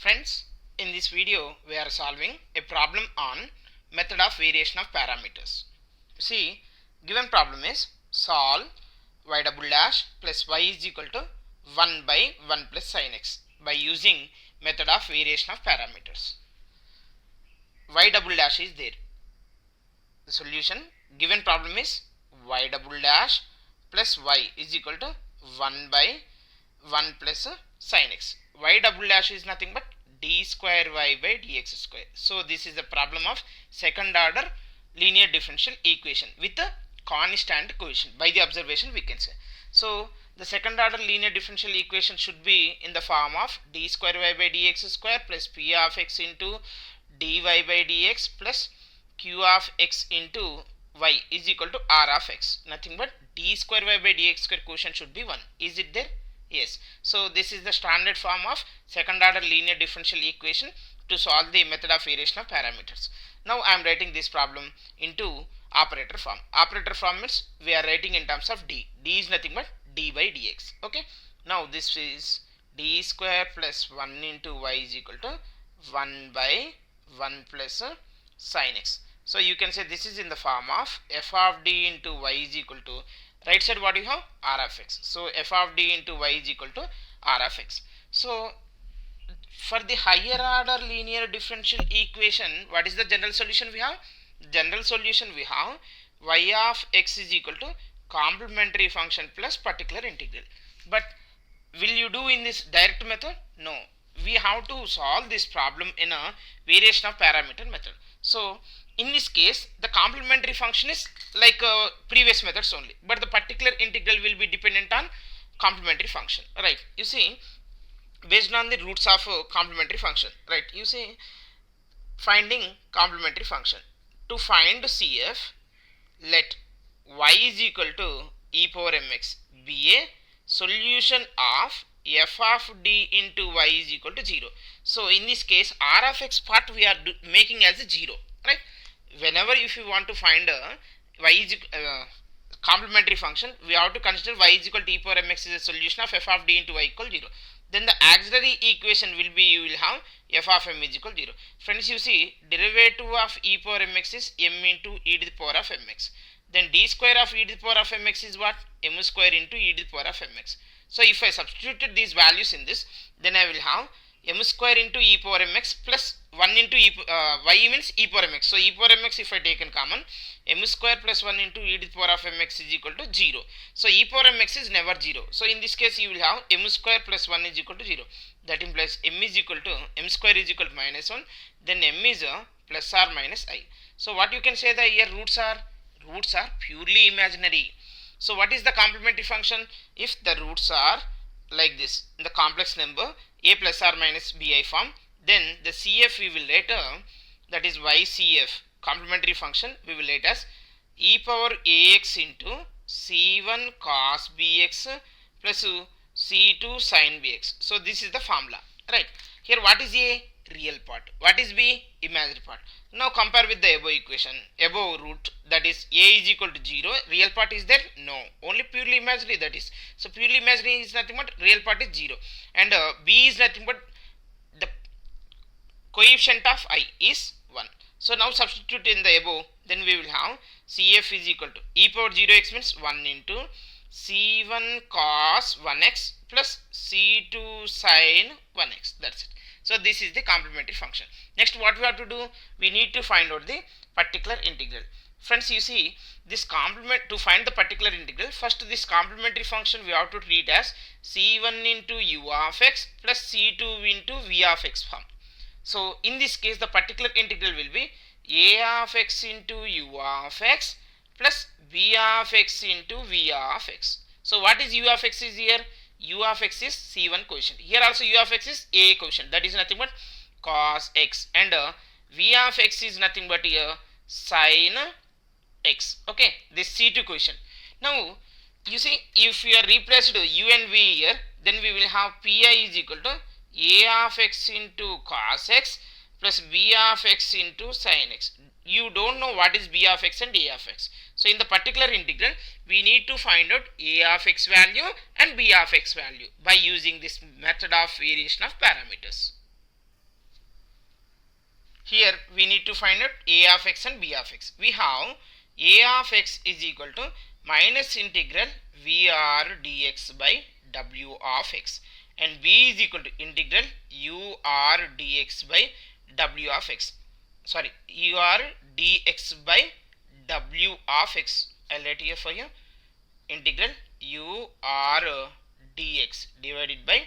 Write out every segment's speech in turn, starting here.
Friends, in this video we are solving a problem on method of variation of parameters. See, given problem is solve y double dash plus y is equal to 1 by 1 plus sin x by using method of variation of parameters. Y double dash is there. The solution given problem is y double dash plus y is equal to 1 by 1 plus sin x. Y double dash is nothing but d square y by dx square. So this is the problem of second order linear differential equation with a constant coefficient. By the observation we can say. So the second order linear differential equation should be in the form of d square y by dx square plus p of x into dy by dx plus q of x into y is equal to r of x. Nothing but d square y by dx square quotient should be 1. Is it there? Yes. So this is the standard form of second order linear differential equation to solve the method of variation of parameters. Now I am writing this problem into operator form. Operator form means we are writing in terms of d. D is nothing but d by dx. Okay. Now this is d square plus 1 into y is equal to 1 by 1 plus sin x. So you can say this is in the form of f of d into y is equal to, right side what you have, r of x. So f of d into y is equal to r of x. So for the higher order linear differential equation, what is the general solution we have? General solution we have y of x is equal to complementary function plus particular integral. But will you do in this direct method? No. We have to solve this problem in a variation of parameter method. So in this case the complementary function is like previous methods only, but the particular integral will be dependent on complementary function, right? You see, based on the roots of complementary function, right? You see, finding complementary function. To find CF, let y is equal to e power mx be a solution of f of d into y is equal to 0. So in this case r of x part we are making as a 0, right? Whenever if you want to find y is complementary function, we have to consider y is equal to e power mx is a solution of f of d into y equal 0. Then the auxiliary equation will be, you will have f of m is equal 0. Friends, you see, derivative of e power mx is m into e to the power of mx. Then d square of e to the power of mx is what? M square into e to the power of mx. So if I substituted these values in this, then I will have m square into e power mx plus 1 into y means e power mx. So e power mx if I take in common, m square plus 1 into e to the power of mx is equal to 0. So e power mx is never 0. So in this case you will have m square plus 1 is equal to 0. That implies m is equal to, m square is equal to minus 1. Then m is plus or minus I. So what you can say that here roots are purely imaginary. So what is the complementary function? If the roots are like this, in the complex number a plus or minus bi form, then the CF we will later, that is YCF complementary function, we will write as e power ax into c1 cos bx plus c2 sin bx. So this is the formula, right? Here what is a? Real part. What is b? Imaginary part. Now compare with the above equation, above root, that is a is equal to 0. Real part is there? No. Only purely imaginary, that is. So purely imaginary is nothing but real part is 0. And b is nothing but the coefficient of I is 1. So now substitute in the above, then we will have CF is equal to e power 0x means 1 into c1 cos 1x plus c2 sin 1x. That's it. So this is the complementary function. Next what we have to do? We need to find out the particular integral. Friends, you see, this complement, to find the particular integral, first this complementary function we have to treat as c1 into u of x plus c2 into v of x form. So in this case the particular integral will be a of x into u of x plus b of x into v of x. So what is u of x is here? U of x is c1 quotient. Here also u of x is a quotient, that is nothing but cos x, and v of x is nothing but here sin x. Okay, this c2 quotient. Now you see, if we are replaced u and v here, then we will have pi is equal to a of x into cos x plus b of x into sin x. You don't know what is b of x and a of x. So in the particular integral, we need to find out a of x value and b of x value by using this method of variation of parameters. Here we need to find out a of x and b of x. We have a of x is equal to minus integral vr dx by w of x, and b is equal to integral ur dx by w of x. Sorry, ur dx by w of x. I'll write here for you. Integral ur dx divided by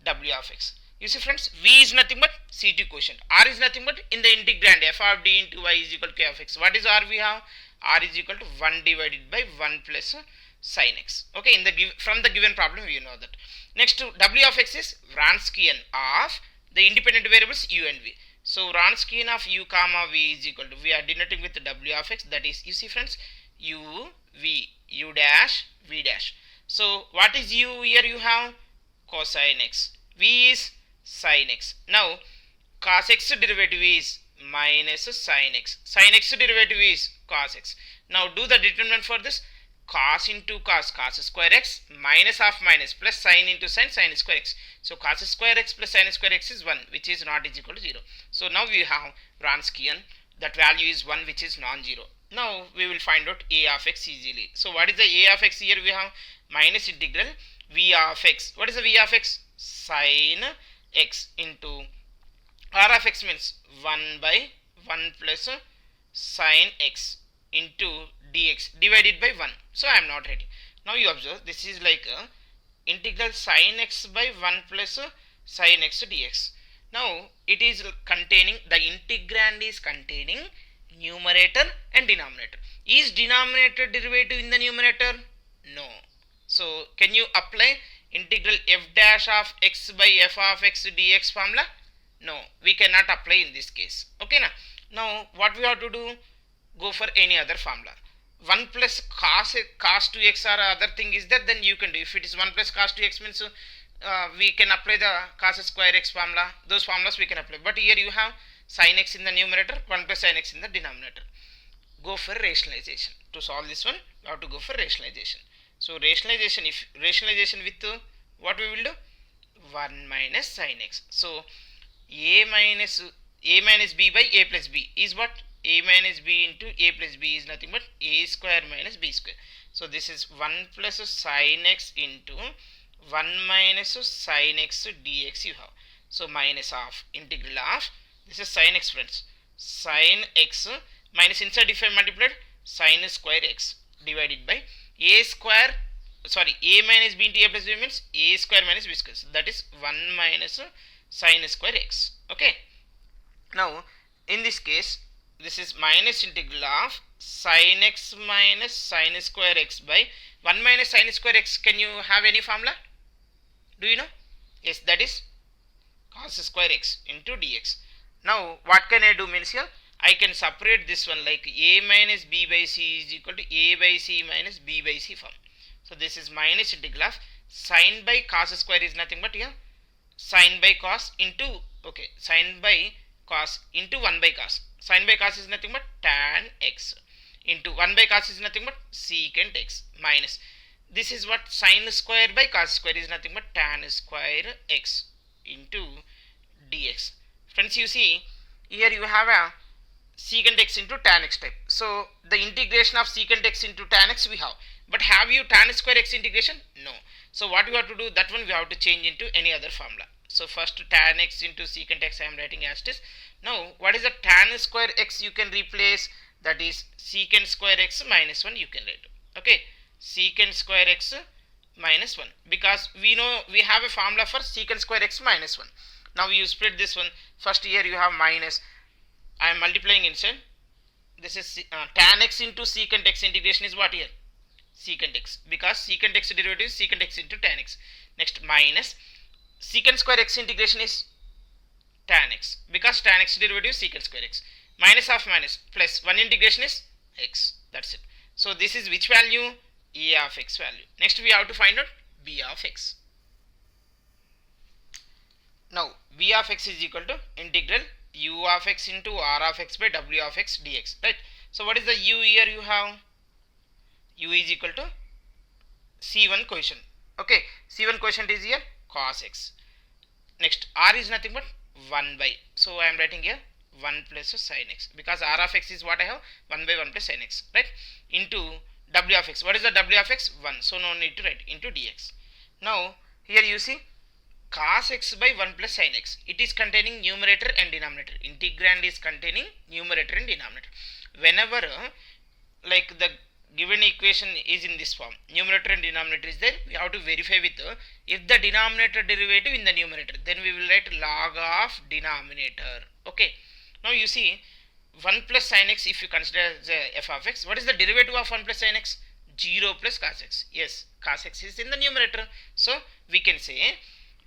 w of x. You see friends, v is nothing but C2 quotient. R is nothing but in the integrand f of d into y is equal to k of x. What is R we have? R is equal to 1 divided by 1 plus sin x. Okay, from the given problem you know that. Next to w of x is Wronskian of the independent variables u and v. So Wronskian of u comma v is equal to, we are denoting with the w of x, that is, you see friends, u, v, u dash, v dash. So what is u here? You have cosine x. V is sin x. Now cos x derivative is minus sin x. Sin x derivative is cos x. Now do the determinant for this. Cos into cos square x, minus of minus, plus sin into sin square x. So cos square x plus sin square x is 1, which is not is equal to 0. So now we have Wronskian, that value is 1, which is non-zero. Now we will find out a of x easily. So what is the a of x here? We have minus integral v of x. What is the v of x? Sin x into r of x means 1 by 1 plus sin x into dx divided by 1. So I am not writing. Now you observe, this is like integral sin x by 1 plus sin x dx. Now it is containing, the integrand is containing numerator and denominator. Is denominator derivative in the numerator? No. So can you apply integral f dash of x by f of x dx formula? No, we cannot apply in this case. Okay now what we have to do? Go for any other formula. 1 plus cos 2x or other thing is that, then you can do. If it is 1 plus cos 2x means we can apply the cos square x formula. Those formulas we can apply. But here you have sin x in the numerator, 1 plus sin x in the denominator. Go for rationalization. To solve this one, you have to go for rationalization. So rationalization, if rationalization with what we will do? 1 minus sin x. So a minus b by a plus b is what? A minus b into a plus b is nothing but a square minus b square. So this is 1 plus sin x into 1 minus sin x dx you have. So minus of integral of, this is sin x friends, sin x minus inside if I multiplied sin square x divided by a square, sorry, a minus b into a plus b means a square minus b square. So that is 1 minus sin square x. Okay. Now in this case, this is minus integral of sin x minus sin square x by 1 minus sin square x. Can you have any formula? Do you know? Yes, that is cos square x into dx. Now what can I do means here, I can separate this one like a minus b by c is equal to a by c minus b by c form. So this is minus integral of sin by cos square is nothing but here sin by cos into, okay, sin by cos into 1 by cos. Sin by cos is nothing but tan x into 1 by cos is nothing but secant x minus, this is what sin square by cos square is nothing but tan square x into dx. Friends, you see here you have a secant x into tan x type. So the integration of secant x into tan x we have, but have you tan square x integration? No. So what we have to do, that one we have to change into any other formula. So first tan x into secant x I am writing as it is. Now what is the tan square x you can replace? That is secant square x minus 1 you can write. Okay, secant square x minus 1, because we know we have a formula for secant square x minus 1. Now you split this one. First here you have minus, I am multiplying inside. This is tan x into secant x integration is what here? Secant x, because secant x derivative is secant x into tan x. Next minus secant square x integration is tan x, because tan x derivative is secant square x, minus of minus plus 1 integration is x. That's it. So this is which value? A of x value. Next we have to find out b of x. Now b of x is equal to integral u of x into r of x by w of x dx, right? So what is the u here? You have u is equal to c1 quotient. Okay, c1 quotient is here cos x. Next r is nothing but 1 by, so I am writing here 1 plus sin x, because r of x is what I have, 1 by 1 plus sin x, right, into w of x. What is the w of x? 1. So no need to write, into dx. Now here you see cos x by 1 plus sin x. It is containing numerator and denominator. Integrand is containing numerator and denominator. Whenever like the given equation is in this form, numerator and denominator is there, we have to verify with if the denominator derivative in the numerator, then we will write log of denominator. Okay, now you see 1 plus sin x, if you consider the f of x, what is the derivative of 1 plus sin x? 0 plus cos x. Yes, cos x is in the numerator, so we can say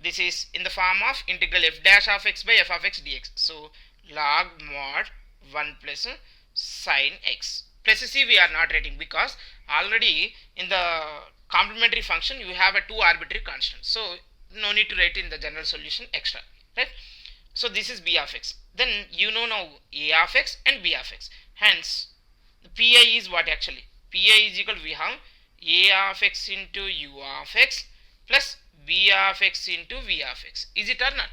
this is in the form of integral f dash of x by f of x dx. So log mod 1 plus sin x. Plus c we are not writing, because already in the complementary function you have a two arbitrary constants, so no need to write in the general solution extra, right? So this is b of x. Then you know now a of x and b of x. Hence the pi is what actually? Pi is equal to, we have a of x into u of x plus b of x into v of x. Is it or not?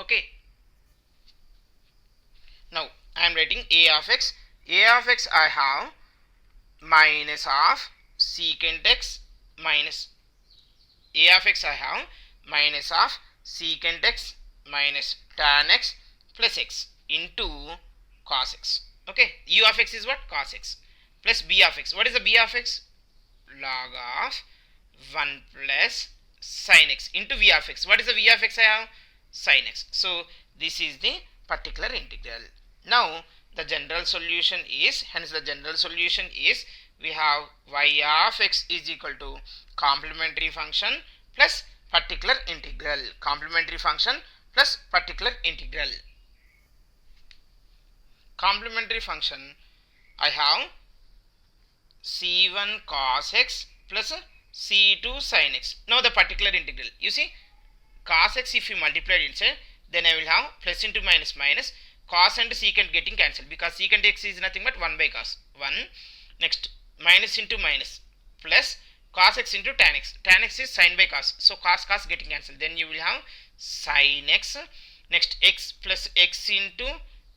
Okay. Now I am writing a of x. A of x I have minus of secant x minus a of x I have minus of secant x minus tan x plus x into cos x. Okay, u of x is what? Cos x. Plus b of x. What is the b of x? Log of 1 plus sin x into v of x. What is the v of x I have? Sin x. So this is the particular integral. Now the general solution is, hence the general solution is, we have y of x is equal to complementary function plus particular integral. Complementary function plus particular integral. Complementary function I have c1 cos x plus c2 sin x. Now the particular integral, you see cos x, if you multiply it inside, then I will have plus into minus minus, cos and secant getting cancelled, because secant x is nothing but 1 by cos 1. Next minus into minus plus cos x into tan x. Tan x is sin by cos, so cos getting cancelled. Then you will have sin x. Next x plus x into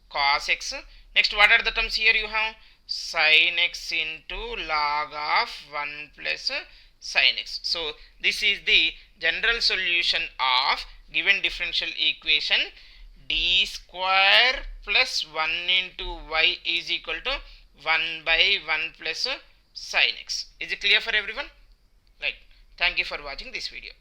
cos x. Next what are the terms here? You have sin x into log of 1 plus sin x. So this is the general solution of given differential equation. D square plus 1 into y is equal to 1 by 1 plus sin x. Is it clear for everyone? Right. Thank you for watching this video.